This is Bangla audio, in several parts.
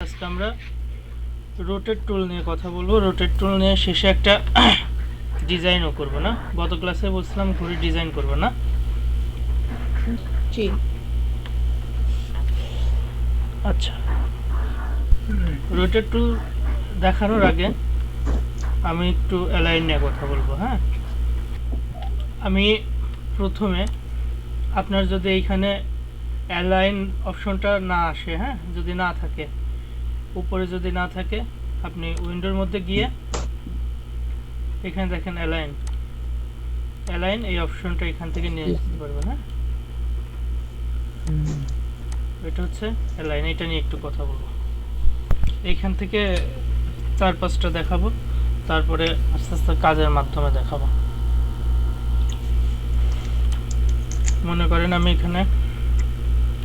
আজকে আমরা রোটেট টুল নিয়ে কথা বলবো। রোটেট টুল নিয়ে শেষে একটা ডিজাইনও করব না? গত ক্লাসে বলছিলাম ঘড়ি ডিজাইন করব না? জি। আচ্ছা, রোটেট টুল দেখানোর আগে আমি একটু অ্যালাইন নিয়ে কথা বলবো। হ্যাঁ, আমি প্রথমে আপনার যদি এইখানে অ্যালাইন অপশনটা না আসে, হ্যাঁ, যদি না থাকে, উপরে যদি না থাকে, আপনি উইন্ডোর মধ্যে গিয়ে এখানে দেখেন অ্যালাইন, অ্যালাইন এই অপশনটা এখান থেকে নিয়ে আসতে পারবেন। হ্যাঁ, এটা হচ্ছে অ্যালাইন, এটা নিয়ে একটু কথা বলবো। এইখান থেকে 4-5টা দেখাবো, তারপরে আস্তে আস্তে কাজের মাধ্যমে দেখাবো। মনে করেন আমি এখানে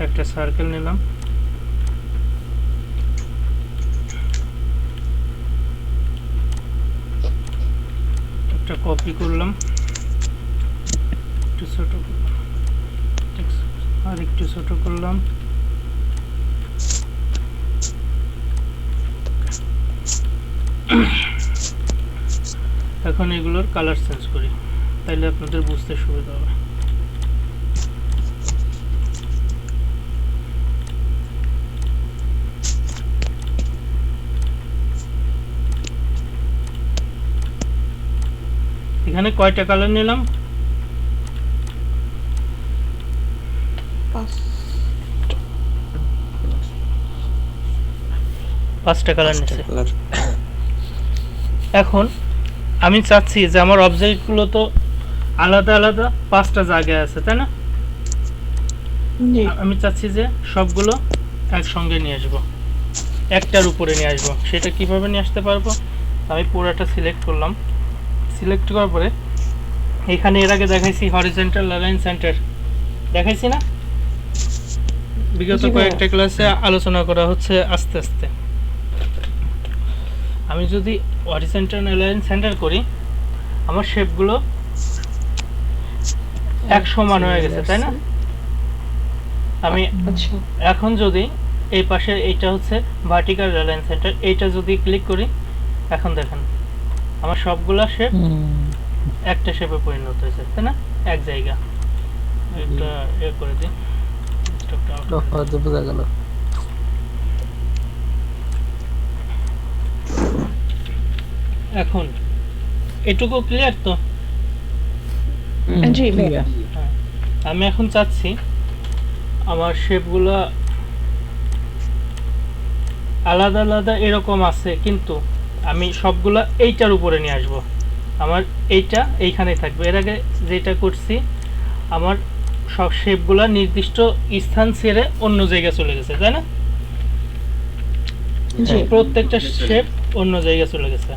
একটা সার্কেল নিলাম, একটা কপি করলাম, একটু ছোট করলাম, আর একটু ছোট করলাম, এখন এগুলোর কালার চেঞ্জ করি, তাইলে আপনাদের বুঝতে সুবিধা হবে। এখানে কয়টা কালার নিলাম? 5টা কালার নিচ্ছে। এখন আমি চাচ্ছি যে আমার অবজেক্টগুলো তো আলাদা আলাদা 5টা জায়গায় আছে, তাই না? আমি চাচ্ছি যে সবগুলো একসঙ্গে নিয়ে আসবো, একটার উপরে নিয়ে আসবো। সেটা কিভাবে নিয়ে আসতে পারবো? আমি পুরোটা সিলেক্ট করলাম, সিলেক্ট করার পরে এখানে এর আগে দেখাইছি হরিজন্টাল অ্যালাইন সেন্টার, দেখাইছি না? বিগত কয়েকটা ক্লাসে আলোচনা করা হচ্ছে আস্তে আস্তে। আমি যদি হরিজন্টাল অ্যালাইন সেন্টার করি, আমার শেপগুলো এক সমান হয়ে গেছে, তাই না? আমি এখন যদি এই পাশে এইটা হচ্ছে ভার্টিক্যাল অ্যালাইন সেন্টার, এইটা যদি ক্লিক করি, এখন দেখেন আমার সবগুলা শেপ একটা শেপে পরিণত হয়েছে, তাই না? এক জায়গা। এটা এ করে দিই, বোঝা গেল। এখন এটুকু ক্লিয়ার তো? জি হ্যাঁ, আমি এখন চাচ্ছি আমার শেপগুলো আলাদা আলাদা এরকম আছে, কিন্তু আমি সবগুলা এইটার উপরে নিয়ে আসবো। আমার এইটা এইখানেই থাকবে। এর আগে যেটা করছি, আমার সব শেপগুলা নির্দিষ্ট স্থান ছেড়ে অন্য জায়গায় চলে গেছে, তাই না? প্রত্যেকটা শেপ অন্য জায়গায় চলে গেছে।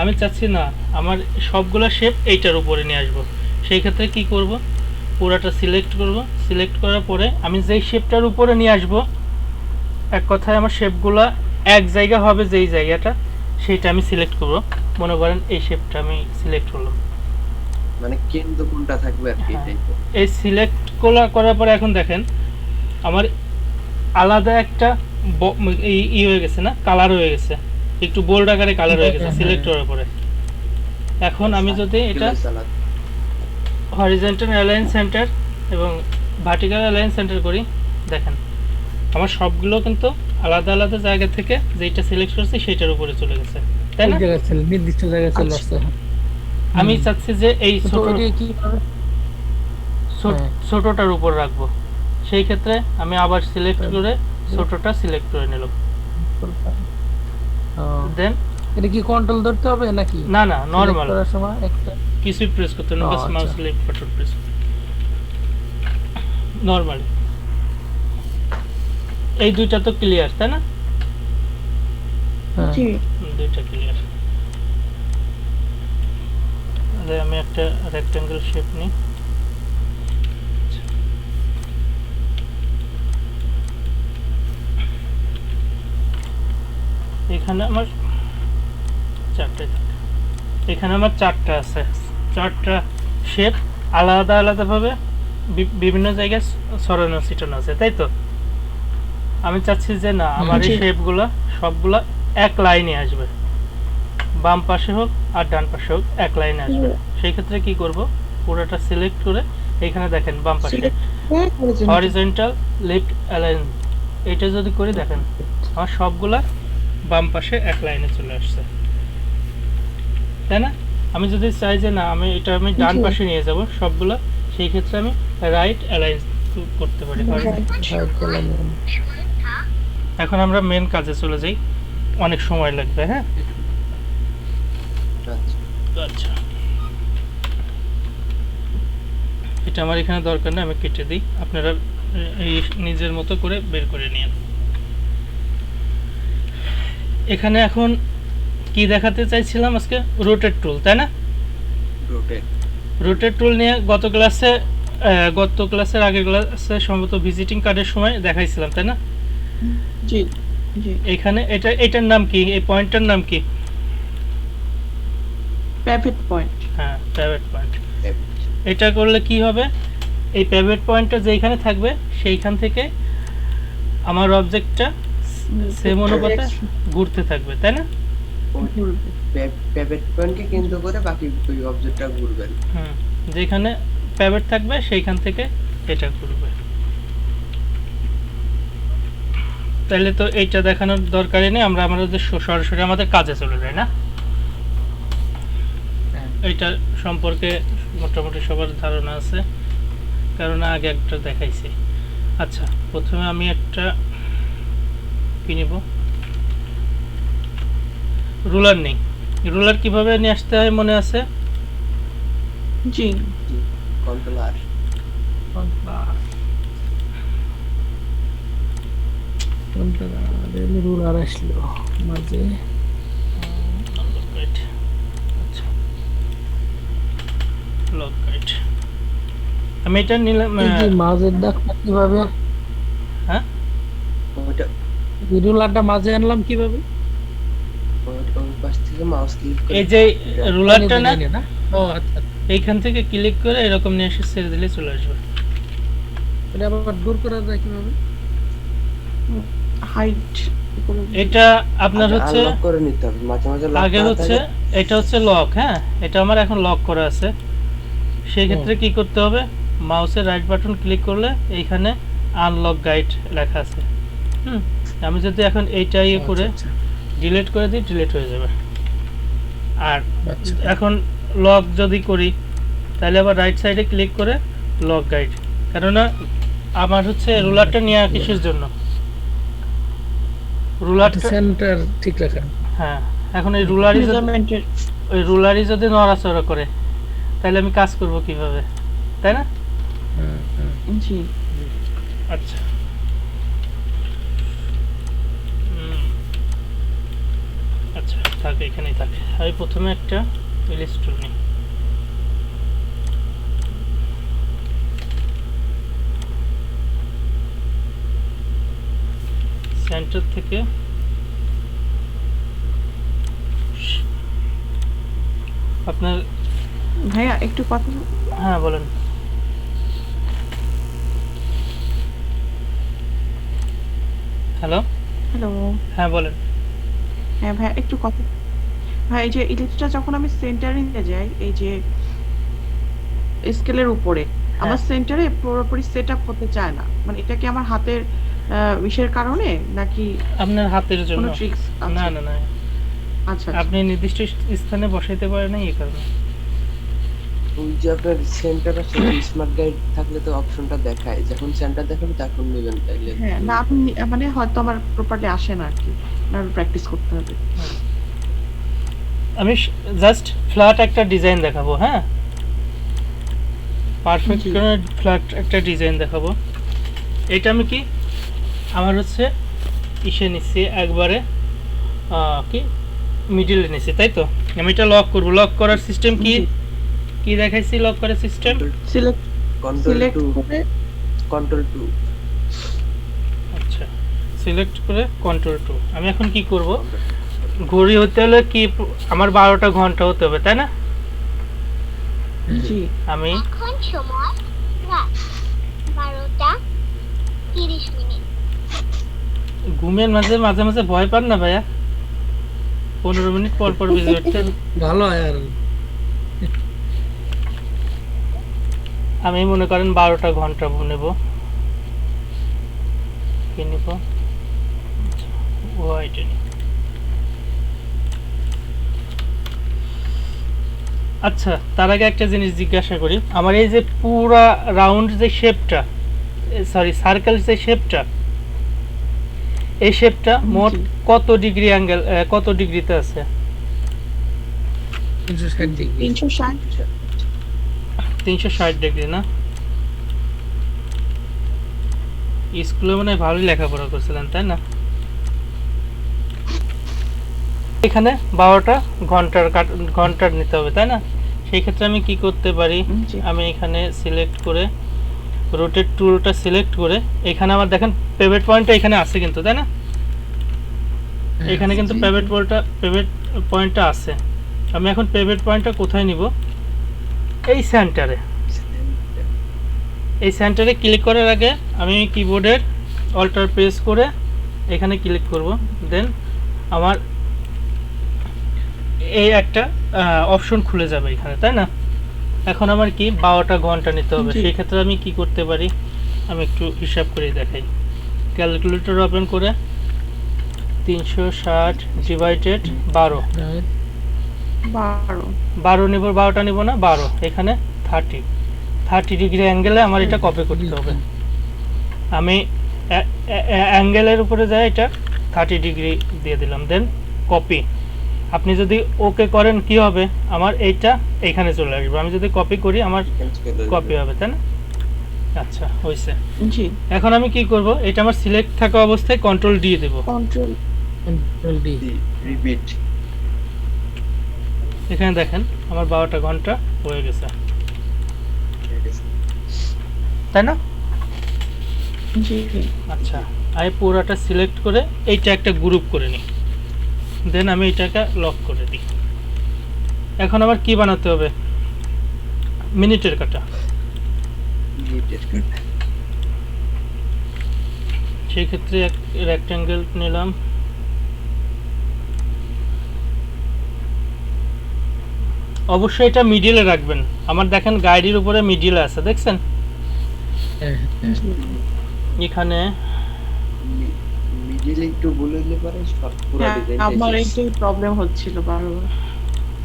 আমি চাচ্ছি না, আমার সবগুলা শেপ এইটার উপরে নিয়ে আসবো। সেই ক্ষেত্রে কি করব? পুরাটা সিলেক্ট করব, সিলেক্ট করার পরে আমি যেই শেপটার উপরে নিয়ে আসব, এক কথায় আমার শেপগুলা এক জায়গা হবে, যেই জায়গাটা সেইটা আমি সিলেক্ট করব। মনে করেন এই শেপটা আমি সিলেক্ট করলাম, মানে কেন্দ্র কোনটা থাকবে আর কি। এই সিলেক্ট করার পরে এখন দেখেন আমার আলাদা একটা ই হয়ে গেছে না, কালার হয়ে গেছে, একটু বোল্ড আকারে কালার হয়ে গেছে সিলেক্ট করার পরে। এখন আমি যদি এটা হরিজন্টাল অ্যালাইন সেন্টার এবং ভার্টিক্যাল অ্যালাইন সেন্টার করি, দেখেন আমার সবগুলো কিন্তু আলাদা আলাদা জায়গা থেকে যেটা সিলেক্ট করছি সেটার উপরে চলে গেছে, তাই না? নির্দিষ্ট জায়গায় চলে আসছে। আমি চাচ্ছি যে এই ছোটটার উপর রাখবো। সেই ক্ষেত্রে আমি আবার সিলেক্ট করে ছোটটা সিলেক্ট করে নিলাম। দেন এটা কি কন্ট্রোল ধরতে হবে নাকি? না না, নরমাল করার সময় একটা কিছুই প্রেস করতে না, বাস mouse left button press normally. এই দুইটা তো ক্লিয়ার, তাই না? জি। দুইটা ক্লিয়ার। তাহলে আমি একটা রেক্ট্যাঙ্গেল শেপ নিই। এখানে আমার চারটা আছে, চারটা শেপ আলাদা আলাদাভাবে বিভিন্ন জায়গায় ছড়ানো ছিটানো আছে, তাই তো? আমি চাচ্ছি যে না আমার এই জি। শেপগুলো সবগুলা এক লাইনে আসবে, বাম পাশে হোক আর ডান পাশে হোক এক লাইনে আসবে। সেই ক্ষেত্রে কি করব, পুরোটা সিলেক্ট করে এখানে দেখেন বাম পাশে হরিজন্টাল লেফট অ্যালাইন, এটা যদি করে দেখেন আমার সবগুলা বাম পাশে এক লাইনে চলে আসছে, তাই না? আমি যদি চাই যে না আমি ডান জি। পাশে নিয়ে যাব সবগুলা, সেই ক্ষেত্রে আমি রাইট অ্যালাইন করতে পারি। এখন আমরা মেন কাজে চলে যাই, অনেক সময় লাগবে। হ্যাঁ, আচ্ছা আচ্ছা, এটা আমার এখানে দরকার নেই, আমি কেটে দিই, আপনারা এই নিজের মতো করে বের করে নিন। এখানে এখন কি দেখাতে চাইছিলাম আজকে, রোটেট টুল, তাই না? রোটেট রোটেট টুল নিয়ে গত ক্লাসের আগের ক্লাসে সম্ভবত ভিজিটিং কার্ডের সময় দেখাইছিলাম, তাই না? জি জি এখানে এটার নাম কি, এই পয়েন্টটার নাম কি? প্রাইভেট পয়েন্ট হ্যাঁ, প্রাইভেট পয়েন্ট। এটা করলে কি হবে, এই প্রাইভেট পয়েন্টটা যেখানে থাকবে সেইখান থেকে আমার অবজেক্টটা সেম অনুপাতে ঘুরতে থাকবে, তাই না? প্যাভেট পয়েন্টকে কেন্দ্র করে বাকি ওই অবজেক্টটা ঘুরবেন। হুম, যেখানে প্রাইভেট থাকবে সেইখান থেকে এটা ঘুরবে। তাহলে তো এইটা দেখানোর দরকারই নেই, আমরা আমাদের সরাসরি আমাদের কাজে চলে যাই না? এইটা সম্পর্কে মোটামুটি সবার ধারণা আছে, কারণ আগে একটা দেখাইছি। আচ্ছা, প্রথমে আমি একটা কি নিব, রুলার নেই। রুলার কিভাবে নিয়ে আসতে হয় মনে আছে? জি কন্ট্রোলার রুলার আসলো মাঝে। আচ্ছা, লক গাইড আমি এটা নিলাম। এই যে মাঝের দাগটা কিভাবে, হ্যাঁ, ওইটা রুলারটা মাঝে আনলাম কিভাবে? ওই পাশ থেকে মাউস ক্লিক করে এই যে রুলারটা না, জানি না। ও আচ্ছা, এইখান থেকে ক্লিক করে এরকম নিয়ে এসে ছেড়ে দিলে চলে আসবে। এটা আবার দূর করা যায় কিভাবে? হাইট এটা আপনার হচ্ছে আনলক করে নিতে হবে, মাঝে মাঝে lock আগে করা হচ্ছে থাকে। এটা হচ্ছে লক। হ্যাঁ, এটা আমার এখন লক করা আছে। সেই ক্ষেত্রে কি করতে হবে, মাউসের রাইট বাটন ক্লিক করলে এইখানে আনলক গাইড লেখা আছে। আমি যদি এখন এইটা ইয়ে করে ডিলিট করে দিই, ডিলিট হয়ে যাবে। আর আচ্ছা। এখন লক যদি করি তাহলে আবার রাইট সাইডে ক্লিক করে লক গাইড, কেননা আমার হচ্ছে রুলারটা নিয়ে কিসের জন্য, রুলারটা সেন্টার ঠিক রাখা। হ্যাঁ, এখন এই রুলারই যদি নড়াচড়া করে তাহলে আমি কাজ করব কিভাবে, তাই না? জি আচ্ছা, আচ্ছা থাক, এখানেই থাক। আমি প্রথমে একটা ইলিস্ট্রল নিই। সেন্টার থেকে আপনার, ভাইয়া একটু কথা হ্যাঁ বলেন। হ্যালো, হ্যালো হ্যাঁ বলেন। হ্যাঁ ভাইয়া একটু কথা, ভাই এই যে ইলিশটা যখন আমি সেন্টারে নিয়ে যাই এই যে স্কেলের উপরে, আমার সেন্টারে পুরোপুরি সেট আপ করতে চায় না, মানে এটা কি আমার হাতের ইসের কারণে নাকি আপনার হাতের জন্য? কোনো ট্রিক্স না আছে? না না, আচ্ছা আপনি নির্দিষ্ট স্থানে বসাইতে পারেন না, এই কারণে। ওই যে আপনার সেন্টার আছে, স্মার্ট গাইড থাকলে তো অপশনটা দেখায়, যখন সেন্টার দেখাবে তখন নেবেন তাইলে। হ্যাঁ না আপনি মানে হয়তো আমার প্রপারলি আসে না আর কি, প্র্যাকটিস করতে হবে। আমি জাস্ট ফ্ল্যাট একটা ডিজাইন দেখাবো। হ্যাঁ, পারফেক্ট জি। কোনো ফ্ল্যাট একটা ডিজাইন দেখাবো। এটা আমি কি আমার হচ্ছে ইসে নিচ্ছি একবারে, কি মিডিলে নিচ্ছি, তাই তো? আমি এটা লক করব। লক করার সিস্টেম কি জি। কি দেখাইছি? লক করার system select control select two, করে কন্ট্রোল টু। আচ্ছা, সিলেক্ট করে কন্ট্রোল টু। আমি এখন কি করব, ঘড়ি হতে হলে কি আমার 12টা ঘন্টা হতে হবে, তাই না? জি আমি এখন সময় রাত 12টা 30 মিনিট। ঘুমের মাঝে মাঝে মাঝে ভয় পান না ভাইয়া? 15 মিনিট পর পর বেজে উঠতে। ভালো হয় আর আমি মনে করেন 12টা ঘন্টা নেব। কি নেব? ওয়াইটা নিব। আচ্ছা, তার আগে একটা জিনিস জিজ্ঞাসা করি, আমার এই যে পুরা রাউন্ড যে শেপটা, সরি সার্কেল যে শেপটা, এই শেপটা মোট জি। কত ডিগ্রি অ্যাঙ্গেল, কত ডিগ্রিতে আছে? 360 ডিগ্রি 360 360 ডিগ্রি না? স্কুলে মনে হয় ভালোই লেখাপড়া করছিলেন, তাই না? এখানে 12টা ঘন্টার নিতে হবে, তাই না? সেই ক্ষেত্রে আমি কি করতে পারি, জি। আমি এখানে সিলেক্ট করে রোটেট টুলটা সিলেক্ট করে, এখানে আমার দেখেন পেভট পয়েন্টটা এখানে আছে কিন্তু, তাই না? এখানে কিন্তু জি। পেভট পয়েন্টটা আছে। আমি এখন পেভট পয়েন্টটা কোথায় নিব? এই সেন্টারে। এই সেন্টারে ক্লিক করার আগে আমি কিবোর্ডের অল্টার প্রেস করে এখানে ক্লিক করব, দেন আমার এই একটা অপশন খুলে যাবে এখানে, তাই না? এখন আমার কি 12টা ঘন্টা নিতে হবে। জি। সেই ক্ষেত্রে আমি কি করতে পারি, আমি একটু হিসাব করে দেখাই। ক্যালকুলেটর ওপেন করে 360 ডিভাইডেড 12, 12 12 নিব, 12টা নিব না, 12, এখানে 30 ডিগ্রি অ্যাঙ্গেলে আমার এটা কপি করতে হবে। আমি অ্যাঙ্গেলের উপরে যাই, এটা 30 ডিগ্রি দিয়ে দিলাম, দেন কপি। আপনি যদি ওকে করেন কি হবে, আমার এইটা এইখানে চলে আসবে। আমি যদি কপি করি আমার কপি হবে, তাই না? আচ্ছা, হয়েছে। জি। এখন আমি কি করব, এটা আমার সিলেক্ট থাকা অবস্থায় কন্ট্রোল ডি দেব। Control control D repeat. এখানে দেখেন আমার 12টা ঘন্টা হয়ে গেছে, তাই না? জি। আচ্ছা, আমি পুরোটা সিলেক্ট করে এইটা একটা গ্রুপ করে নিই, দেন আমি এটাকে লক করে দিই। এখন আবার কি বানাতে হবে, মিনিটের কাটা। সেই ক্ষেত্রে এক রেক্ট্যাঙ্গেল নিলাম, অবশ্যই এটা মিডিলে রাখবেন। আমার দেখেন গাড়ির উপরে মিডিলে আছে, দেখছেন? জি। এখানে মিডিল একটু বলে দিলে পারে সব পুরো হ্যাঁ, ডিজাইনটা আমার এইটাই প্রবলেম হচ্ছিল বারবার।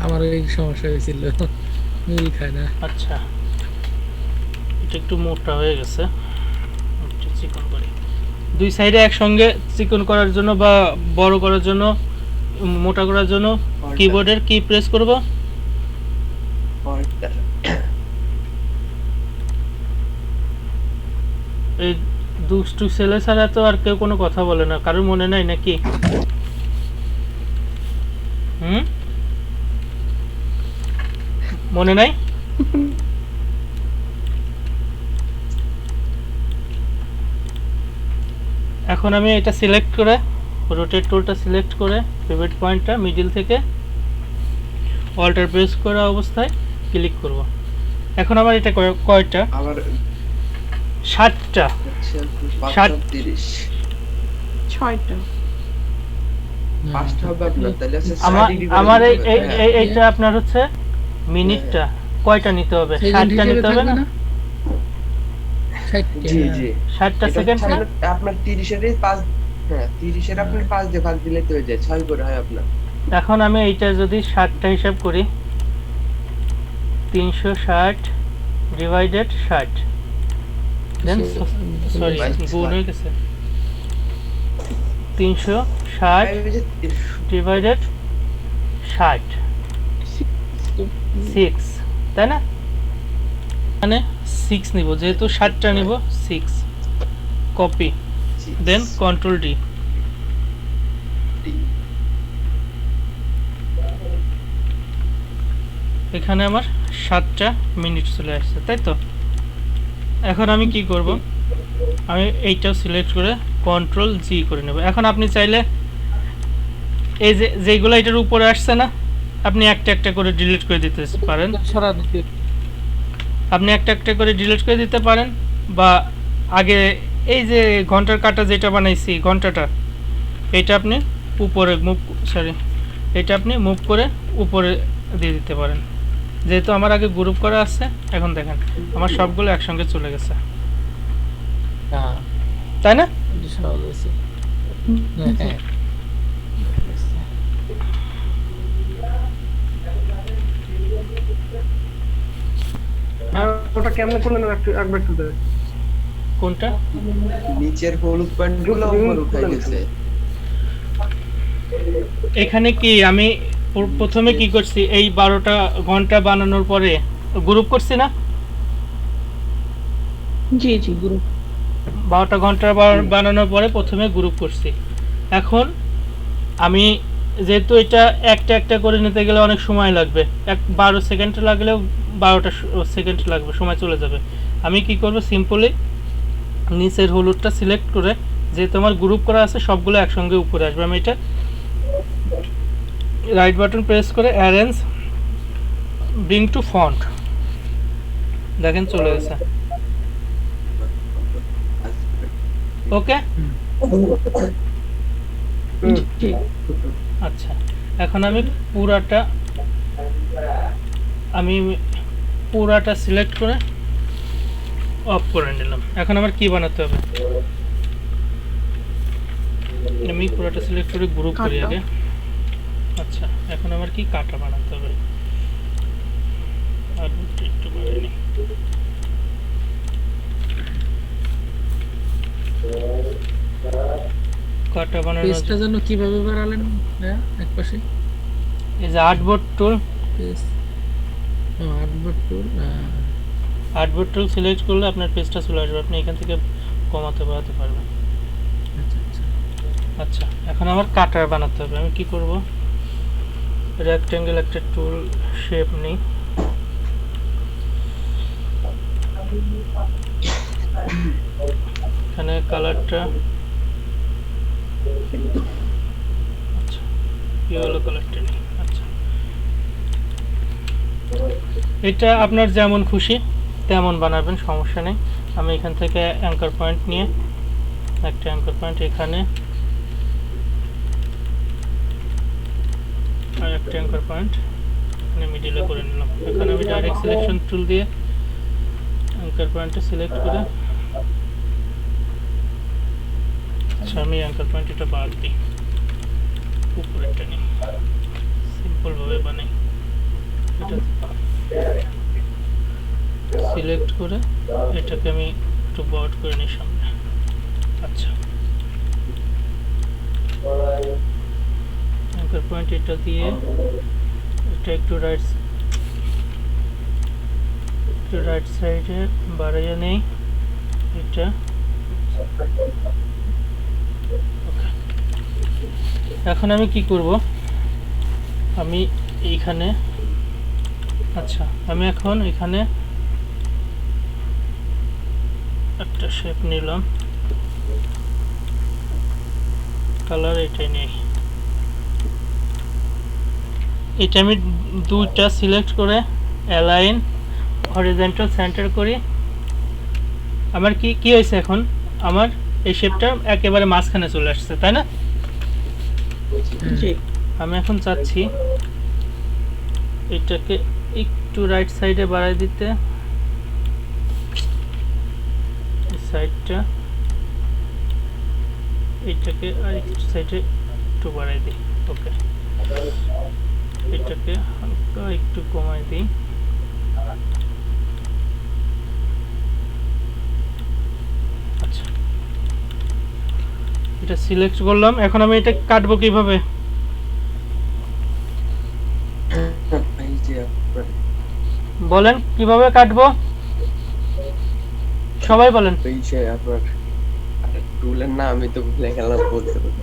আমার এই সমস্যা হয়েছিল, মিল খায় না। আচ্ছা, এটা একটু মোটা হয়ে গেছে, একটু চিকন করি। দুই সাইডে একসঙ্গে চিকন করার জন্য বা বড় করার জন্য, মোটা করার জন্য কিবোর্ডের কি প্রেস করব? এই দুষ্টু ছেলে ছাড়া তো আর কেউ কোনো কথা বলে না, কারোর মনে নাই নাকি? মনে নাই? এখন আমি এটা সিলেক্ট করে রোটেট টুলটা সিলেক্ট করে পিভট পয়েন্টটা মিডল থেকে অল্টার প্রেস করা অবস্থায় ক্লিক করব। এখন আমার এটা কয়টা? আবার 60টা। 530 6টা। 5টা হবে আপনার, তাহলে আছে আমার 60 ডিগ্রি আমার হবে। হ্যাঁ। এইটা আপনার হচ্ছে মিনিটটা কয়টা নিতে হবে? 60টা নিতে হবে না? 60 জি জি 60টা এটা সেকেন্ড হচ্ছে না? আপনার 30 এর 5, হ্যাঁ 30 এর আপনার 5 দিয়ে ভাগ দিলে তো হয়ে যায় 6 করে হয় আপনার। এখন আমি এইটা যদি 60টা হিসাব করি, 360 ডিভাইডেড 60, দেন সরি গুণ হয়ে গেছে, 360 ডিভাইডেড 60, 6, তাই না? মানে 6 নিব, যেহেতু 60টা নিব, 6 কপি, দেন কন্ট্রোল ডি। এখানে আমার 7টা মিনিট চলে আসছে, তাই তো? এখন আমি কি করব, আমি এইটাও সিলেক্ট করে কন্ট্রোল জি করে নেব। এখন আপনি চাইলে এই যে যেগুলো এটার উপরে আসছে না, আপনি একটা একটা করে ডিলিট করে দিতে পারেন। সরা দিতে আপনি একটা একটা করে ডিলিট করে দিতে পারেন, বা আগে এই যে ঘন্টার কাটা যেটা বানাইছি, ঘন্টাটা এটা আপনি উপরে এটা আপনি মুভ করে উপরে দিয়ে দিতে পারেন। যেহেতু আমার আগে গ্রুপ করা আছে, এখন দেখেন আমার সবগুলো একসঙ্গে চলে গেছে, হ্যাঁ তাই না? এটা সহজ হয়েছে। হ্যাঁ আর ওটা কেমনে করলেন একবার একটু দেখ। কোনটা? নিচের হলুদ পয়েন্ট গুলো উপর উঠাই গেছে। এখানে কি আমি প্রথমে কি করছি, এই 12টা ঘন্টা বানানোর পরে গ্রুপ করছি না? জি জি গুরু 12টা ঘন্টা বানানোর পরে প্রথমে গ্রুপ করছি। এখন আমি যেহেতু এটা একটা একটা করে নিতে গেলে অনেক সময় লাগবে, 12 সেকেন্ড লাগলেও 12টা সেকেন্ড লাগবে, সময় চলে যাবে। আমি কি করব, সিম্পলি নিচের হলুদটা সিলেক্ট করে, যেহেতু আমার গ্রুপ করা আছে সবগুলো একসঙ্গে উপরে আসবে, আমি এটা রাইট বাটন প্রেস করে অ্যারেঞ্জ ব্রিং টু ফন্ট, দেখেন চলে গেছে। ওকে, জি আচ্ছা এখন আমি পুরাটা সিলেক্ট করে অফ করে নিলাম। এখন আমার কি বানাতে হবে, আমি পুরাটা সিলেক্ট করে গ্রুপ করি কাটা। আগে। আচ্ছা এখন আমার কি কাটা বানাতে হবে, আর একটু বাড়িয়ে নিই। কাটা বানানোর পেজটা যেন কিভাবে বাড়ালেন? হ্যাঁ এক পাশে এই যে আর্টবোর্ড টুল, পেজ আর্টবোর্ড টুল আর্টবোর্ড টুল সিলেক্ট করলে আপনার পেজটা চলে আসবে, আপনি এখান থেকে কমাতে বাড়াতে পারবেন। আচ্ছা আচ্ছা আচ্ছা এখন আমার কাটার বানাতে হবে, আমি কি করব, রেক্টেঙ্গেল একটা টুল শেপ নিই, এখানে কালারটা আচ্ছা ইয়েলো কালারটা নিই। আচ্ছা এটা আপনার যেমন খুশি তেমন বানাবেন, সমস্যা নেই। আমি এখান থেকে অ্যাঙ্কার পয়েন্ট নিয়ে একটা অ্যাঙ্কার পয়েন্ট এখানে, আর একটা অ্যাঙ্কার পয়েন্ট এখানে মিডিলে করে নিলাম। এখানে আমি ডাইরেক্ট সিলেকশন টুল দিয়ে অ্যাঙ্কার পয়েন্টটা সিলেক্ট করে, আচ্ছা আমি অ্যাঙ্কার পয়েন্ট এটা বাদ দিই, উপরেরটা নিই, সিম্পলভাবে বানাই। এটা সিলেক্ট করে এটাকে আমি একটু বড় করে নিই সামনে। আচ্ছা অ্যাঙ্কার পয়েন্ট এটা দিয়ে এটা একটু রাইট সাইডে বাড়াইয়া নেই এটা। ওকে এখন আমি কি করব, আমি এইখানে আচ্ছা আমি এখন এখানে একটা শেপ নিলাম, কালার এটাই নেই, এটা আমি দুইটা সিলেক্ট করে অ্যালাইন হরিজন্টাল সেন্টার করি। আমার কি হয়েছে, এখন আমার এই শেপটা একেবারে মাঝখানে চলে আসছে, তাই না? জি আমি এখন চাচ্ছি এটাকে একটু রাইট সাইডে বাড়াই দিতে, এই সাইডটা এটাকে আর একটু সাইডে একটু বাড়াই দিই। ওকে এটাকে হালকা একটু কমাই দিই। আচ্ছা এটা সিলেক্ট করলাম, এখন আমি এটা কাটবো কিভাবে? এই যে আপনার বলেন কিভাবে কাটবো, সবাই বলেন। এই যে আপনার টুলের নাম আমি তো ভুলে গেলাম বলতে বলতে।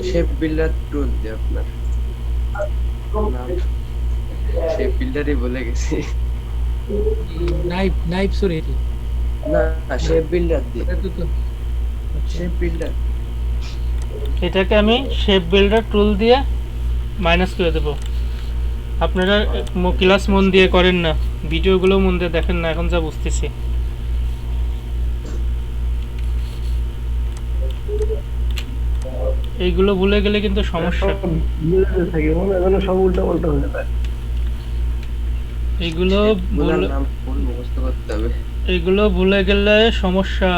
শেপ বিল্ডার টুল দিয়ে আপনার নাম, শেপ বিল্ডারই বলে গেছি। নাইফ সরি না শেপ বিল্ডার দিয়ে, এটা তো শেপ বিল্ডার। এটাকে আমি শেপ বিল্ডার টুল দিয়ে মাইনাস করে দেব। আপনারা ক্লাস মন দিয়ে করেন না, ভিডিওগুলো মন দিয়ে দেখেন না, এখন যা বুঝতেছি। এইগুলো ভুলে গেলে কিন্তু সমস্যা। সব বুঝতে থাকি মনে হয় যেন সব উল্টা পাল্টা হয়ে যায়। এইগুলো বোঝার ভুলে নাম ফুল মুখস্থ করতে হবে। এইগুলো ভুলে গেলে সমস্যা।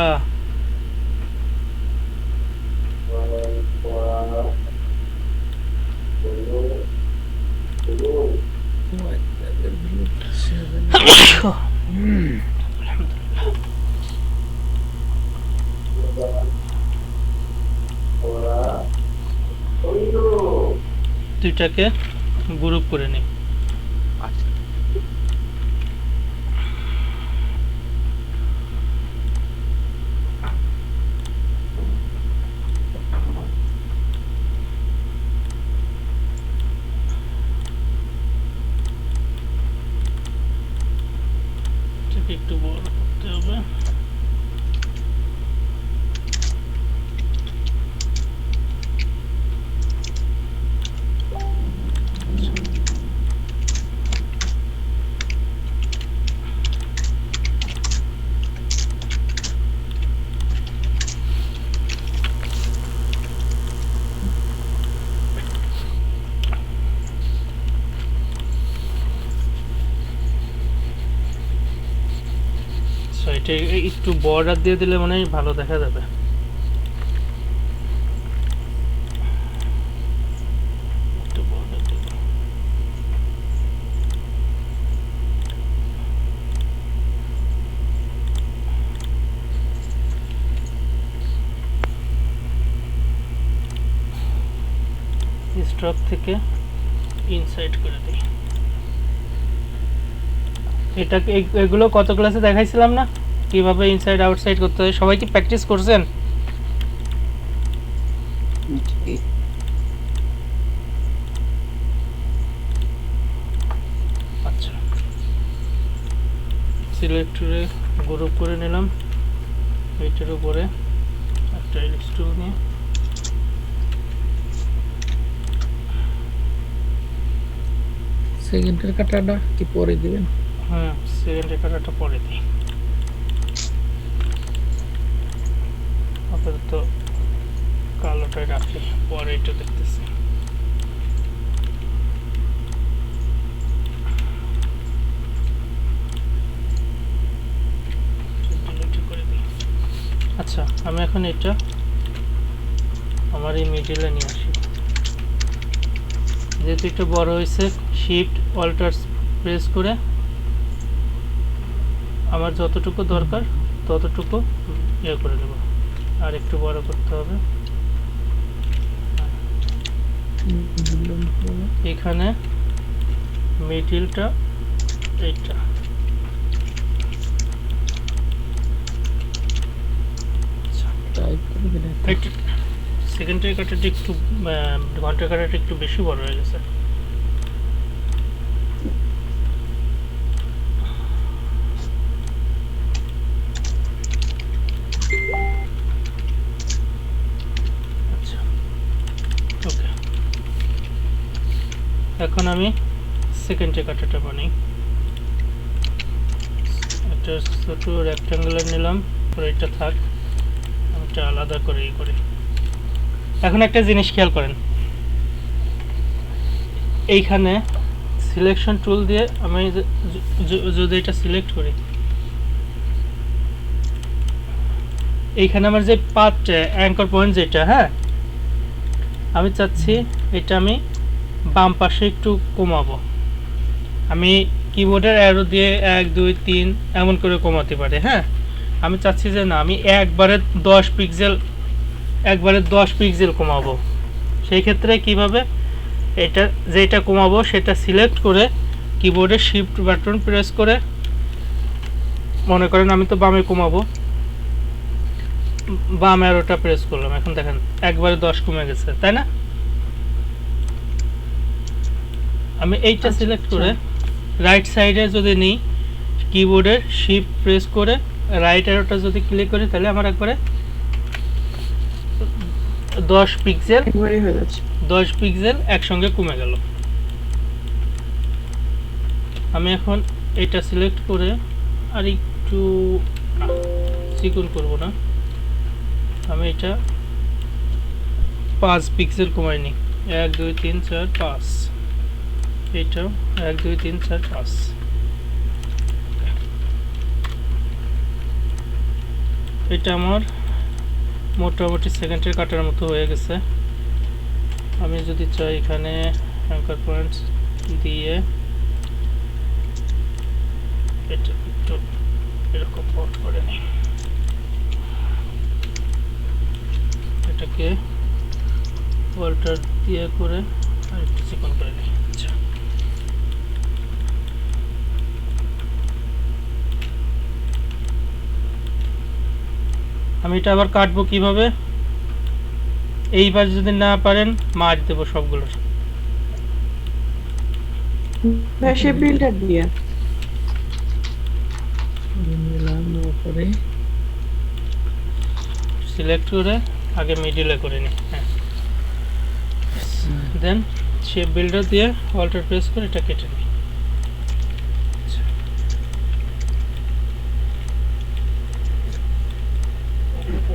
দুইটাকে গ্রুপ করে নিই। আচ্ছা এটাকে একটু বড় করতে হবে। আচ্ছা, এটা একটু বর্ডার দিয়ে দিলে মনে হয় ভালো দেখা যাবে। একটু border দিয়ে দিই। স্ট্রোক থেকে ইনসাইড করে দিই। এটাকে এগুলো কত ক্লাসে দেখাইছিলাম না কিভাবে ইনসাইড আউটসাইড করতে হয়? সবাই কি প্র্যাকটিস করছেন? জি। আচ্ছা, সিলেক্টরে গ্রুপ করে নিলাম। এইটার উপরে একটা ইলিপস টুল নিয়ে সেকেন্ডের কাটাটা কি পরে দিবেন? সেকেন্ড রেখাটা পরে দিই। আপাতত কালোটাই রাখি, পরে এটা দেখতেছি। delete করে দিই। আচ্ছা, আমি এখন এটা আমার এই মিডিলে নিয়ে আসি। যেহেতু একটু বড় হয়েছে, শিফট অল্টার প্রেস করে আমার যতটুকু দরকার ততটুকু ইয়ে করে দেব। আর একটু বড় করতে হবে। এখানে মিডিলটা এইটা। টাইপ করে দিলে সেকেন্ডারি কাটারটা একটু ঘন্টার কাটারটা একটু বেশি বড় হয়ে গেছে। আচ্ছা, ওকে। এখন আমি সেকেন্ডারি কাটারটা বানাই। একটা ছোট রেক্ট্যাঙ্গুলার নিলাম, পরে এটা থাক, এটা আলাদা করে ই করি। এখন একটা জিনিস খেয়াল করেন, এইখানে সিলেকশন টুল দিয়ে আমি যদি এটা সিলেক্ট করি, এইখানে আমার যে পাথ অ্যাঙ্কর পয়েন্ট যেটা, হ্যাঁ, আমি চাচ্ছি এটা আমি বাম পাশে একটু কমাবো। আমি কিবোর্ডের অ্যারো দিয়ে 1 2 3 এমন করে কমাতে পারি। হ্যাঁ, আমি চাচ্ছি যে না, আমি একবারে 10 পিক্সেল কমাবো। সেই ক্ষেত্রে কিভাবে এটা যেটা কমাবো সেটা সিলেক্ট করে কিবোর্ডে শিফট বাটন প্রেস করে, মনে করেন আমি তো বামে কমাবো, বাম অ্যারোটা প্রেস করলাম, এখন দেখেন একবারে 10 কমে গেছে, তাই না? আমি এইটা সিলেক্ট করে রাইট সাইডে যদি নিই, কিবোর্ডের শিফট প্রেস করে রাইট অ্যারোটা যদি ক্লিক করি, তাহলে আমার একবারে 10 পিক্সেল একবারই হয়ে যাচ্ছে। 10 পিক্সেল একসঙ্গে কমে গেল। আমি এখন এটা সিলেক্ট করে আর একটু চিকন করব না, আমি এটা 5 পিক্সেল কমাই নি 1 2 3 4 5 এটাও 1 2 3 4 5 এটা আমার মোটামুটি সেকেন্ডের কাটার মতো হয়ে গেছে আমি যদি চাই এখানে অ্যাঙ্কার পয়েন্টস দিয়ে এটা একটু এরকম পোর্ট করে নিই এটাকে অল্টার দিয়ে করে আর একটু চিকন করে নিই আচ্ছা আমি এটা আবার কাটবো কিভাবে এইবার যদি না পারেন মার দেবো সবগুলো সে বিল্ডার দিয়ে নিলাম পরে সিলেক্ট করে আগে মিডিলে করে নিই হ্যাঁ দেন শেপ বিল্ডার দিয়ে অল্টার প্রেস করে এটা কেটে নিই আচ্ছা।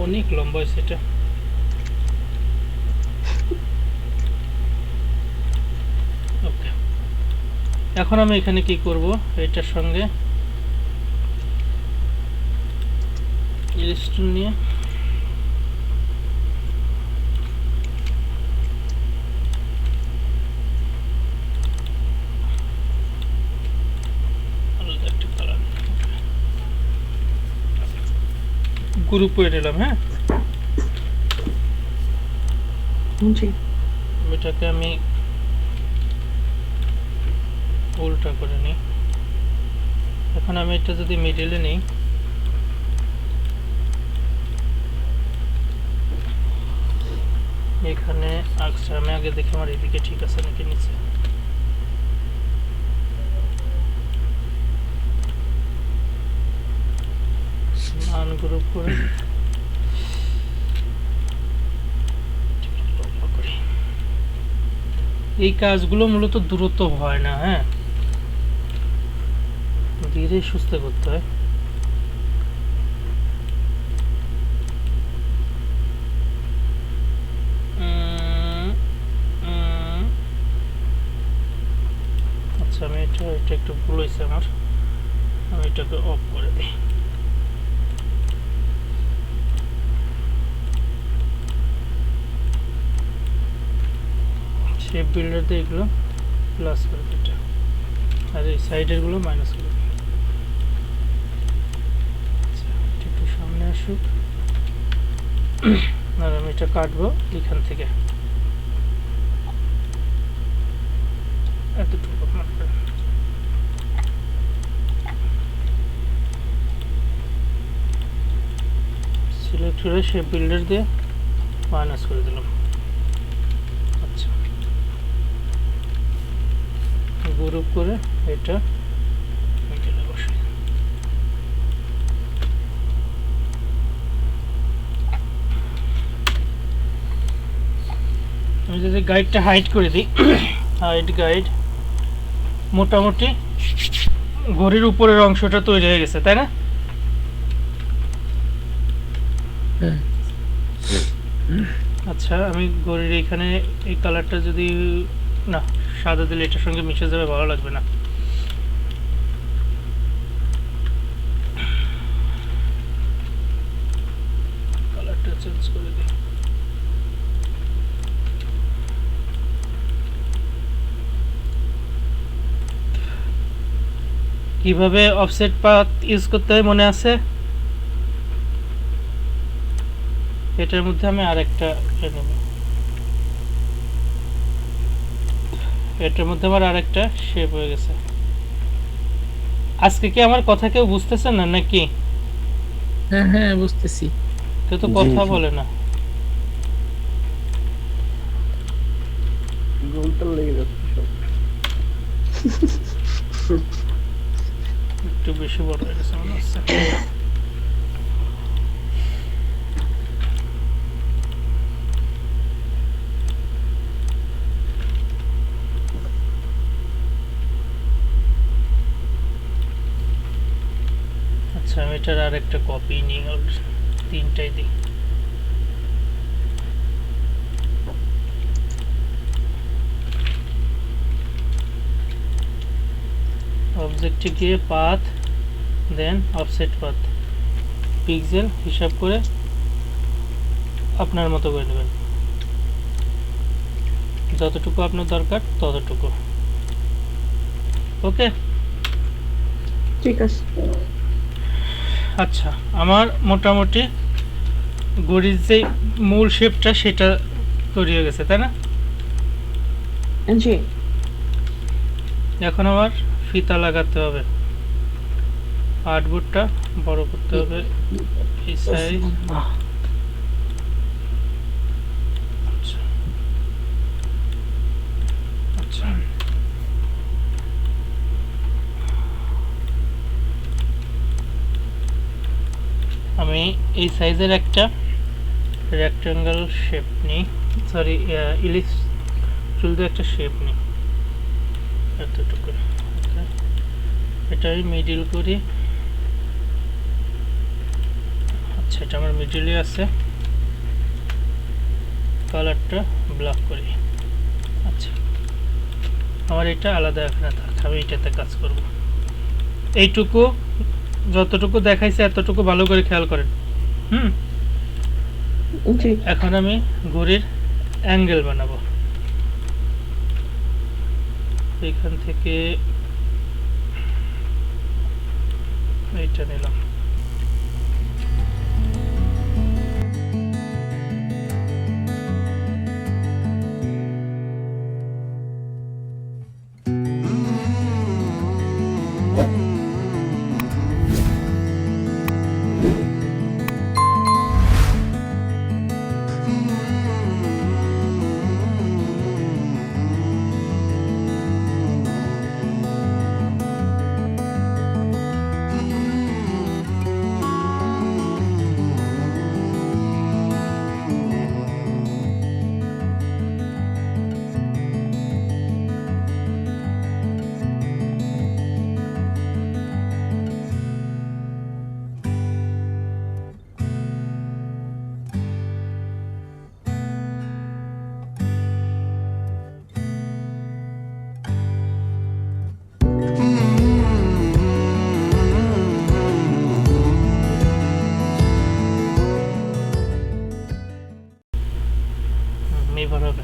অনেক লম্বা হয়েছে এটা ওকে এখন আমি এখানে কি করব এটার সঙ্গে ইলিস্টন নিয়ে গ্রুপ করে নিলাম হ্যাঁ জি এটাকে আমি উল্টা করে নিই এখন আমি এটা যদি মিডলে নিই এখানে আচ্ছা আমি আগে দেখি আমার এদিকে ঠিক আছে নাকি নিচে আনগ্রুপ করে এই কাজগুলো মূলত দূরত্ব হয় না হ্যাঁ ধীরে সুস্থে করতে হয় আচ্ছা আমি এটা একটু ভুল হয়েছে আমার আমি এটাকে অফ করে দিই শেপ বিল্ডার দিয়ে এগুলো প্লাস করে দিই আর এই সাইডের গুলো মাইনাস করে দিই আচ্ছা এটা একটু সামনে আসুক আর আমি এটা কাটবো এখান থেকে এতটুকু সিলেক্ট করে শেপ বিল্ডার দিয়ে মাইনাস করে দিলাম আচ্ছা গ্রুপ করে এটা মিডলে বসাই আমি যদি গাইডটা হাইড করে দিই হাইড গাইড মোটামুটি ঘড়ির উপরের অংশটা তৈরি হয়ে গেছে তাই না হ্যাঁ আচ্ছা আমি ঘড়ির এখানে এই কালারটা যদি না সাদা দিলে এটার সঙ্গে মিশে যাবে ভালো লাগবে না কালারটা চেঞ্জ করে দিই কিভাবে অফসেট পাথ ইউজ করতে হয় মনে আছে এটার মধ্যে আমি আরেকটা নেব এটার মধ্যে আমার আরেকটা শেপ হয়ে গেছে আজকে কি আমার কথা কেউ বুঝতেছেন না নাকি হ্যাঁ হ্যাঁ বুঝতেছি কেউ তো কথা বলে না গোলতাল লেগে যাচ্ছে সব একটু বেশি বড় হয়ে গেছে মনে হচ্ছে আচ্ছা আমি এটার আর একটা কপি নিয়ে তিনটাই দিই অবজেক্টে গিয়ে পাথ, দেন অফসেট পাথ, পিক্সেল হিসাব করে আপনার মতো করে নেবেন, যতটুকু আপনার দরকার ততটুকু। ওকে, ঠিক আছে। আচ্ছা, আমার মোটামুটি ঘড়ির যে মূল শেপটা সেটা তৈরি হয়ে গেছে, তাই না? জি। এখন আমার ফিতা লাগাতে হবে, আর্টবোর্ডটা বড় করতে হবে এই সাইজ। আচ্ছা আচ্ছা, আমি এই সাইজের একটা রেক্ট্যাঙ্গেল শেপ নিই, সরি ইলিপস চুল দিয়ে একটা শেপ নিই এতটুকু। Okay, এটা আমি মিডিল করি। আচ্ছা, এটা আমার মিডিলে আছে, কালারটা ব্ল্যাক করি। আচ্ছা, আমার এটা আলাদা এখানে থাক, আমি এটাতে কাজ করব। এইটুকু যতটুকু দেখাইছে এতটুকু ভালো করে খেয়াল করেন। জি। এখন আমি ঘড়ির অ্যাঙ্গেল বানাবো, এখান থেকে এইটা নিলাম। এইবার হবে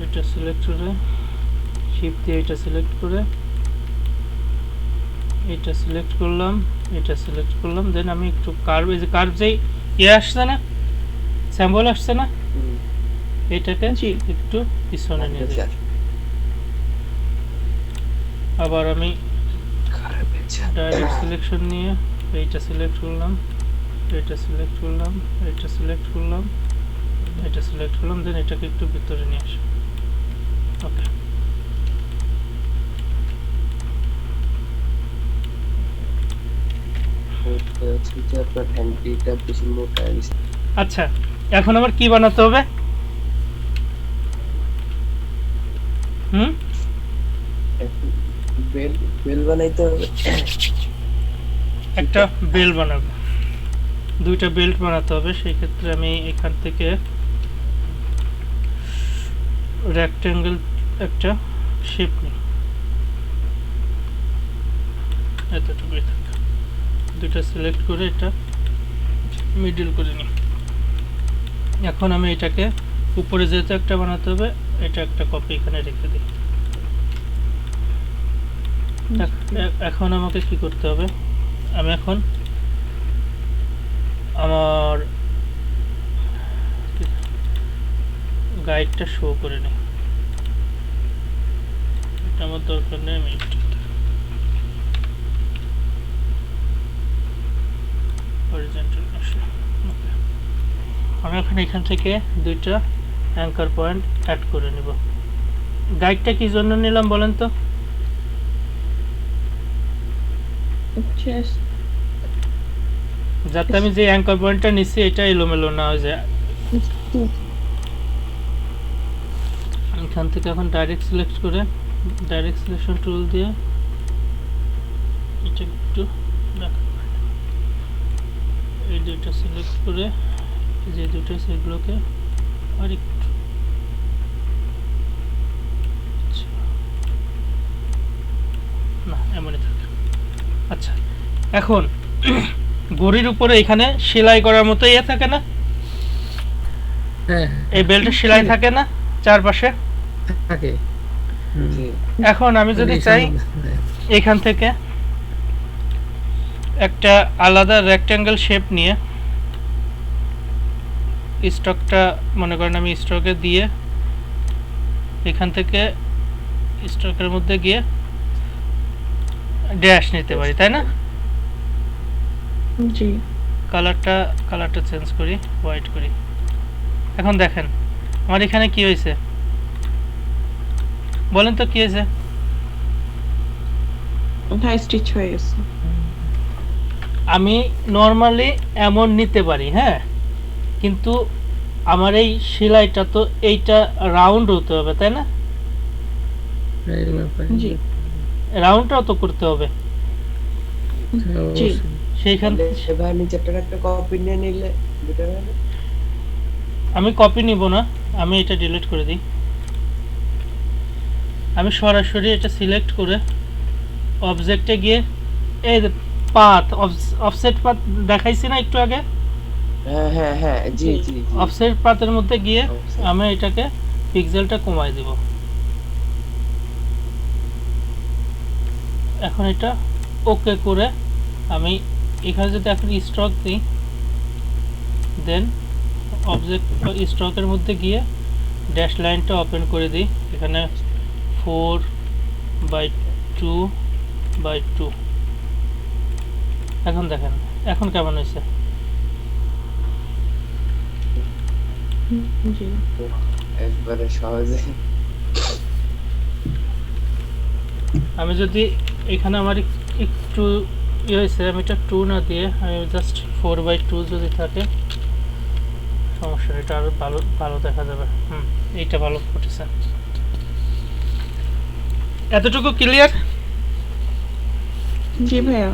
এটা সিলেক্ট করে, শিফট দিয়ে এটা সিলেক্ট করে, এটা সিলেক্ট করলাম, এটা সিলেক্ট করলাম, দেন আমি একটু কার্ভ, এই যে কার্ভ যেই আসছে না, স্যাম্বল আসছে না, এটাকে একটু পিছনে নিয়ে যাই। আবার আমি ডাইরেক্ট সিলেকশন নিয়ে এইটা সিলেক্ট করলাম, এটা সিলেক্ট করলাম, এটা সিলেক্ট করলাম, এটা সিলেক্ট করলাম, দেন এটাকে একটু ভিতরে নিয়ে আসি। ওকে, আচ্ছা, এখন আবার কি বানাতে হবে? বেল বানাইতে হবে, একটা বেল বানাবো, দুইটা বেল্ট বানাতে হবে। সেই ক্ষেত্রে আমি এখান থেকে রেক্ট্যাঙ্গেল একটা শেপ নিই, এতটুকুই থাক, দুইটা সিলেক্ট করে এটা মিডল করে নিই। এখন আমি এটাকে উপরে যেহেতু একটা বানাতে হবে, এটা একটা কপি এখানে রেখে দিই। এখন আমাকে কি করতে হবে, আমি এখন আমার গাইডটা শো করে নিই, এটা আমার দরকার নেই, আমি আমি এখন এখান থেকে দুইটা অ্যাঙ্কার পয়েন্ট অ্যাড করে নিব। গাইডটা কি জন্য নিলাম বলেন তো? যাতে আমি যে অ্যাঙ্কার পয়েন্টটা নিচ্ছি এটা এলোমেলো না হয়ে যায়। এখান থেকে এখন ডাইরেক্ট সিলেক্ট করে, ডাইরেক্ট সিলেকশন টুল দিয়ে এটা একটু এই দুইটা সিলেক্ট করে, যে দুটো সেগুলোকে আর একটু আচ্ছা, এখন ঘড়ির উপরে এখানে সেলাই করার মতো ইয়ে থাকে না, হ্যাঁ এই বেল্টের সেলাই থাকে না চারপাশে। থাকে। হুম। জি এখন আমি যদি এই চাই সামনে- এখান থেকে একটা আলাদা রেক্ট্যাঙ্গেল শেপ নিয়ে স্টকটা মনে করেন আমি স্টকে দিয়ে এখান থেকে স্টকের মধ্যে গিয়ে ড্যাশ নিতে পারি, তাই না? জি কালারটা চেঞ্জ করি, হোয়াইট করি। এখন দেখেন আমার এখানে কি হয়েছে, বলেন তো কি হয়েছে? হ্যাঁ স্টিচ হয়ে গেছে। আমি নর্মালি এমন নিতে পারি, হ্যাঁ, কিন্তু আমার এই সেলাইটা তো এইটা রাউন্ড হতে হবে, তাই না? এই ব্যাপারে। জি রাউন্ডটাও তো করতে হবে। হ্যাঁ, জি। অবশ্যই। সেইখান তাহলে ভাই নিচেরটার একটা কপি নিয়ে নিলে বেটার হয় না? আমি কপি নিব না, আমি এটা ডিলিট করে দিই। আমি সরাসরি এটা সিলেক্ট করে অবজেক্টে গিয়ে এই পাথ অফসেট পাথ দেখাইছি না একটু আগে, হ্যাঁ হ্যাঁ হ্যাঁ জি জি জি অফসেট পাথের মধ্যে গিয়ে Offset। আমি এটাকে পিক্সেলটা কমাই দিব। এখন এটা ওকে করে আমি এখানে যদি এখন স্ট্রোক দিই, দেন অবজেক্ট স্ট্রোকের মধ্যে গিয়ে ড্যাশ লাইনটা ওপেন করে দিই, এখানে 4/2/2। এখন দেখেন এখন কেমন হয়েছে। জি একবারে সহজে। আমি যদি এখানে আমার একটু ইয়ে হয়েছে, আমি এটা 2 না দিয়ে আমি জাস্ট 4/2 যদি থাকে সমস্যা নেই, এটা আরো ভালো ভালো দেখা যাবে। এইটা ভালো ফুটেছে। এতটুকু ক্লিয়ার? জি ভাইয়া।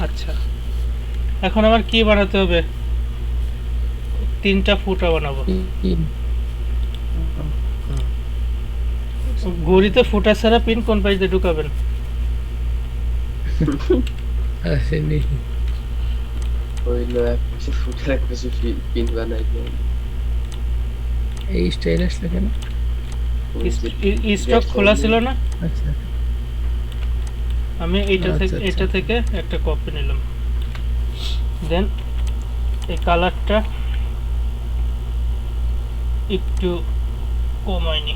আচ্ছা, এখন আমার কি বানাতে হবে? 3টা ফুটা বানাবো। পিন। ঘড়িতে ফুটা ছাড়া পিন কোন পাশ দিয়ে ঢুকাবেন? আসেনি। হইলো এক পাশে ফুটার এক পাশে পিন বানাই দেন। এই স্টাইল আসলে কেন? ওই যে স্টক খোলা ছিল না, আচ্ছা আমি এইটা আচ্ছা, থেকে আচ্ছা। এটা থেকে একটা কপি নিলাম। দেন এই কালারটা একটু কমাইনি,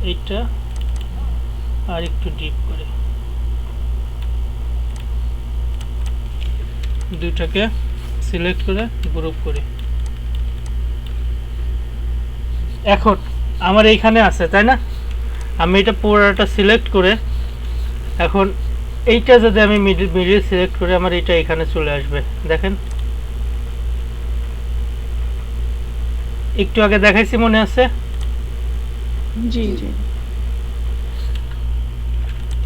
এইটা আর একটু ডিপ করে দুটাকে সিলেক্ট করে গ্রুপ করি। এখন আমার এইখানে আছে, তাই না? আমি এটা পুরোটা সিলেক্ট করে এখন এইটা যদি আমি মিডিল সিলেক্ট করে আমার এটা এখানে চলে আসবে, দেখেন একটু আগে দেখাইছি মনে আছে? জি জি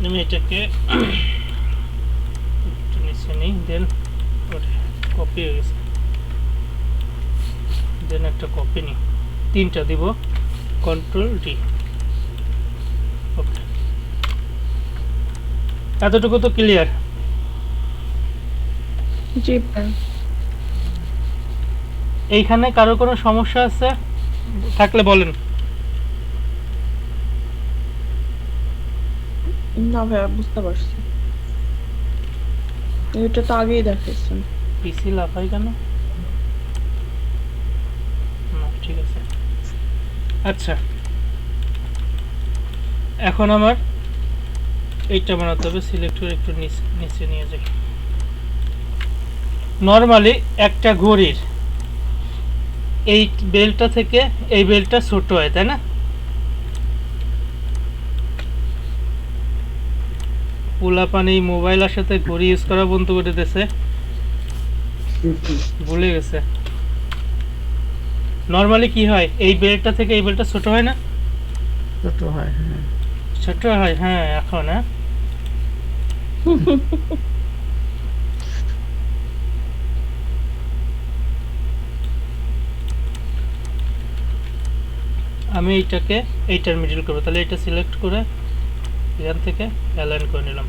আমি এটাকে একটু নিচে নিই, দেন কপি হয়ে গেছে, দেন একটা কপি নিই, 3টা দিব, Ctrl+D। ওকে, এতটুকু তো ক্লিয়ার? জি ভাইয়া। এইখানে কারো কোনো সমস্যা আছে থাকলে বলেন। না ভাইয়া বুঝতে পারছি, এটা তো আগেই দেখাইছেন। পিসি লাফাই কেন? না ঠিক আছে। আচ্ছা, এখন আমার এইটা বানাতে হবে, সিলেক্ট করে একটু নিচে নিয়ে যাই। নর্মালি একটা ঘড়ির এই বেলটা থেকে এই বেলটা ছোট হয়, তাই না? পোলাপান এই মোবাইলের সাথে ঘড়ি ইউজ করা বন্ধ করে দিয়েছে, ভুলে গেছে। নর্মালি কি হয়, এই বেলটা থেকে এই বেলটা ছোট হয় না? ছোট হয়, হ্যাঁ। ছোট হয়, হ্যাঁ। এখন হ্যাঁ আমি এইটাকে এইটার মিডল করবো, তাহলে এটা সিলেক্ট করে এখান থেকে অ্যালাইন করে নিলাম।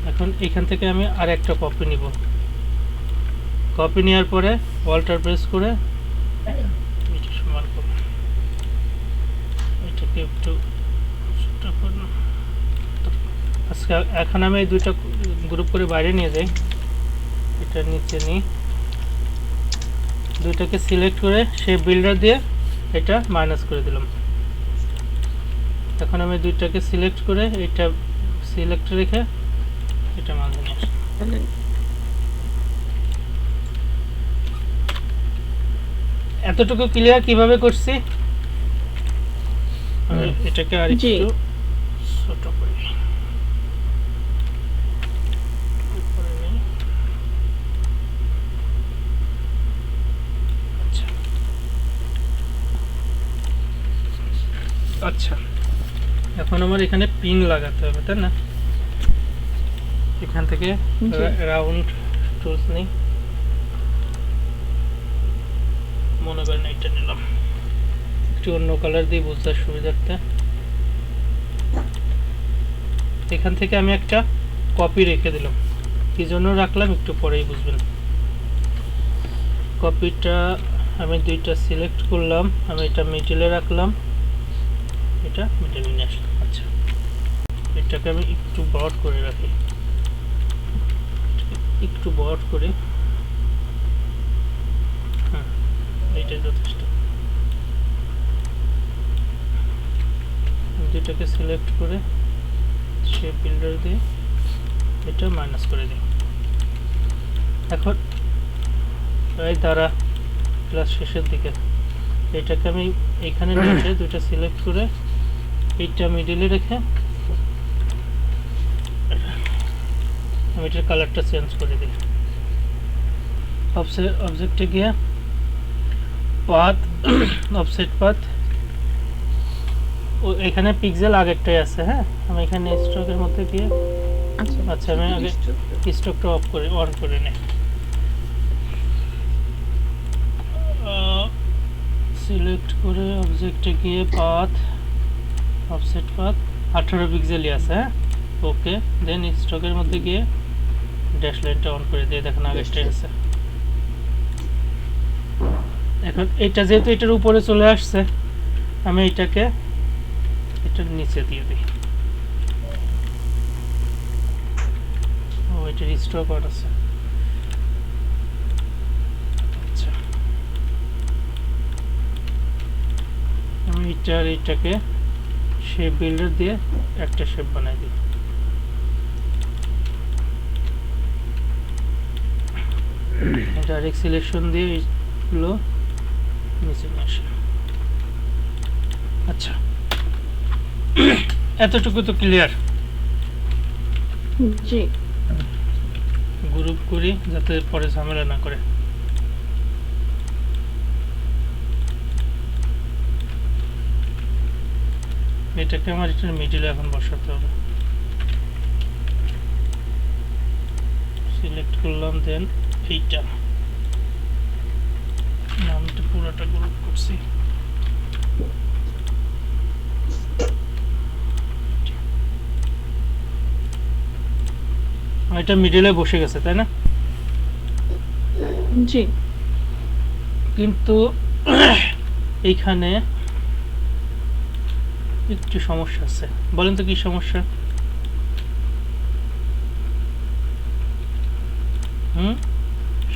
এখন এখান থেকে আমি আর একটা কপি নিব। কপি নেওয়ার পরে অল্টার প্রেস করে এটা সমান করব, এটাকে একটু ছোট করব। আজকে এখন আমি এই দুইটা গ্রুপ করে বাইরে নিয়ে যাই, এটা নিচে নিই, দুইটাকে সিলেক্ট করে শেপ বিল্ডার দিয়ে এটা মাইনাস করে দিলাম। এখন আমি দুইটাকে সিলেক্ট করে এটা সিলেক্ট রেখে এটা মাঝে নিয়ে আসি। এতটুকু ক্লিয়ার কিভাবে করছি? আমি এটাকে আর জি। একটু ছোট করে নিই। করে নিই। আচ্ছা আচ্ছা, এখন আমার এখানে পিন লাগাতে হবে, তাই না? এখান থেকে জি। রাউন্ড টুলস নেই, মনে করেন এটা নিলাম, একটু অন্য কালার দিয়ে বোঝার সুবিধার্থে। এখান থেকে আমি একটা কপি রেখে দিলাম, কি জন্য রাখলাম একটু পরেই বুঝবেন। কপিটা আমি দুইটা সিলেক্ট করলাম, আমি এটা মিডলে রাখলাম, এটা মিডলে নিয়ে আসলাম। আচ্ছা, এটাকে আমি একটু বড় করে রাখি, একটু বড় করে, হ্যাঁ এইটাই যথেষ্ট। দুইটাকে সিলেক্ট করে শেপ বিল্ডার দিয়ে এটা মাইনাস করে দিই। এখন এই দ্বারা ক্লাস শেষের দিকে এটাকে আমি এখানে নিচে দুইটা সিলেক্ট করে এইটা মিডলে রেখে আমি এটার কালারটা চেঞ্জ করে দিই। অবজেক্টে গিয়ে পাথ, অফসেট পাথ, ও এখানে পিক্সেল আগেরটাই আছে। হ্যাঁ, আমি এখানে স্ট্রোকের মধ্যে গিয়ে আচ্ছা আচ্ছা আমি আগে স্ট্রোকটা অফ করে অন করে নিই। সিলেক্ট করে অবজেক্টে গিয়ে পাথ, অফসেট পাথ 18 পিক্সেলই আছে। হ্যাঁ, ওকে, দেন স্ট্রোকের মধ্যে গিয়ে ড্যাশ লাইনটা অন করে দিয়ে দেখেন আগেরটাই আছে। এখন এটা যেহেতু এটার উপরে চলে আসছে, আমি এটাকে এটার নিচে দিয়ে দিই। ও, এটার স্ট্রোক অন আছে। আচ্ছা, আমি এটাকে শেপ বিল্ডার দিয়ে একটা শেপ বানাই দিই। ডাইরেক্ট সিলেকশন দিয়ে এগুলো নিচে নিয়ে আসি। আচ্ছা, এতটুকু তো ক্লিয়ার। জি। গ্রুপ করি যাতে পরে ঝামেলা না করে। এটাকে আমার এটার মিডিলে এখন বসাতে হবে। সিলেক্ট করলাম, দেন এইটা নামটা পুরোটা গ্রুপ করছি। এটা মিডিলে বসে গেছে, তাই না? জি। কিন্তু এইখানে একটু সমস্যা আছে। বলেন তো কি সমস্যা?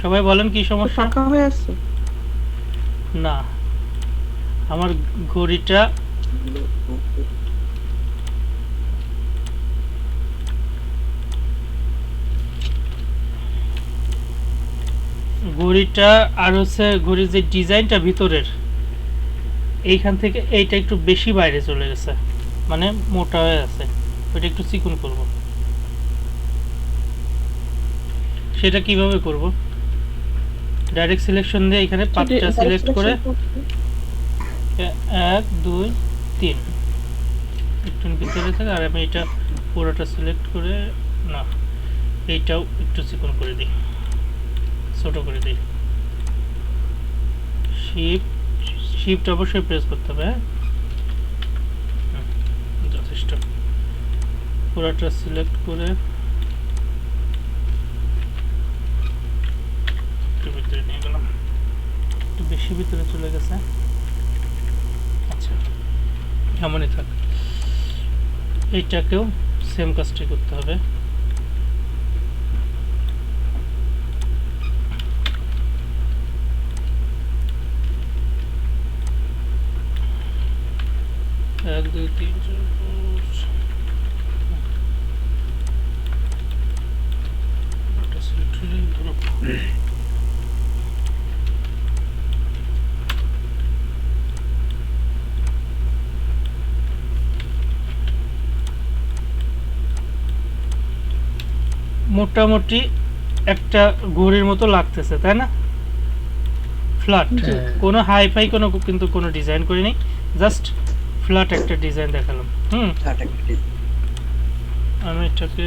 সবাই বলেন কি সমস্যা? ফাঁকা হয়ে আছে। না, আমার ঘড়িটা আর হচ্ছে ঘড়ির যে ডিজাইনটা ভিতরের এইখান থেকে এইটা একটু বেশি বাইরে চলে গেছে, মানে মোটা হয়ে আছে। ওইটা একটু চিকন করব। সেটা কিভাবে করব? ডাইরেক্ট সিলেকশন দিয়ে এখানে পাঁচটা সিলেক্ট করে 1 2 3 একটু ভিতরে থাকে, আর আমি এটা পুরোটা সিলেক্ট করে, না এইটাও একটু চিকন করে দিই, ছোট করে দিই। শিফট অবশ্যই প্রেস করতে হবে। যথেষ্ট। পুরাটা সিলেক্ট করে একটু ভিতরে নিয়ে গেলাম, একটু বেশি ভিতরে চলে গেছে। আচ্ছা, এমনই থাক। এইটাকেও সেম কাজটাই করতে হবে। এক দুই তিন চার পাঁচ, এটা select হয়ে ধরো। মোটামুটি একটা ঘড়ির মতো লাগতেছে, তাই না? ফ্ল্যাট, হ্যাঁ। কোনো হাইফাই কিন্তু কোনো ডিজাইন করিনি, জাস্ট ফ্ল্যাট একটা ডিজাইন দেখালাম। আমি এটাকে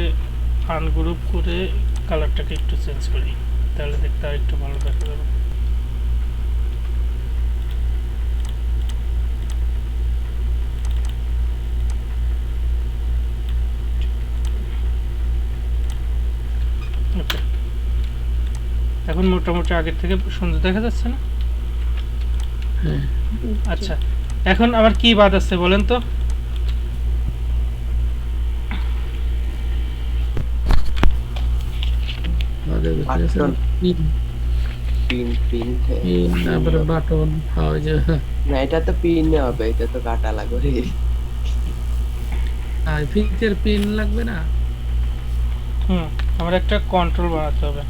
আনগ্রুপ করে কালারটাকে একটু চেঞ্জ করি, তাহলে দেখতে আর একটু ভালো দেখা যাবে। ওকে, এখন মোটামুটি আগের থেকে সুন্দর দেখা যাচ্ছে না? হ্যাঁ, আচ্ছা, এখন আবার কি বাদ আছে বলেন তো? আমাদের ভিতরে আছে Button. পিন, পিন তারপরে বাটন পাওয়া যায়। না, এটা তো পিনে হবে, এটা তো কাটা লাগবে রে। আর ফিচার পিন লাগবে না? আমার একটা কন্ট্রোল বানাতে হবে।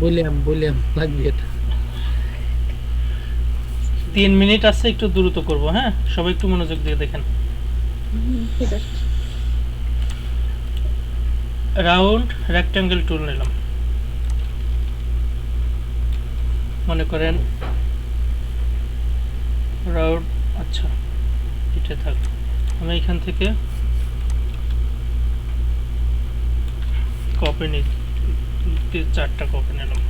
বললাম লাগবে এটা। 3 মিনিট আছে, একটু দ্রুত করব। হ্যাঁ, সবাই একটু মনোযোগ দিয়ে দেখেন। ঠিক আছে। রাউন্ড রেক্ট্যাঙ্গেল টুল নিলাম, মনে করেন রাউন্ড। আচ্ছা, এটা থাক। আমি এখান থেকে কপি নিতে 4টা কপি নিলাম,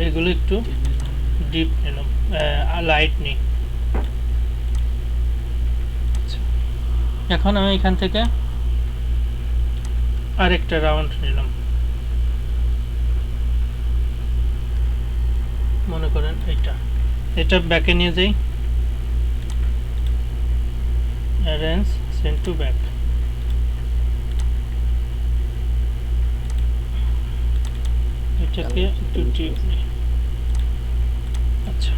এগুলো একটু ডিপ নিলাম, লাইট নেই। আচ্ছা, এখন আমি এখান থেকে আরেকটা রাউন্ড নিলাম, মনে করেন এটা ব্যাকে নিয়ে যাই, অ্যারেঞ্জ সেন্ড টু ব্যাক। এটাকে একটু ডিপ নিই। আচ্ছা,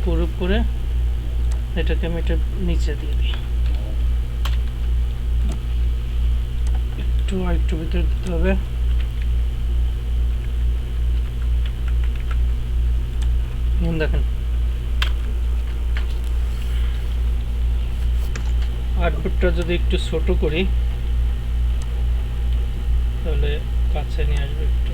পুরো করে এটাকে আমি এটা নিচে দিয়ে দিই, একটু ভিতরে দিতে হবে। দেখেন আউটপুটটা যদি একটু ছোট করি তাহলে কাছে নিয়ে আসবে একটু।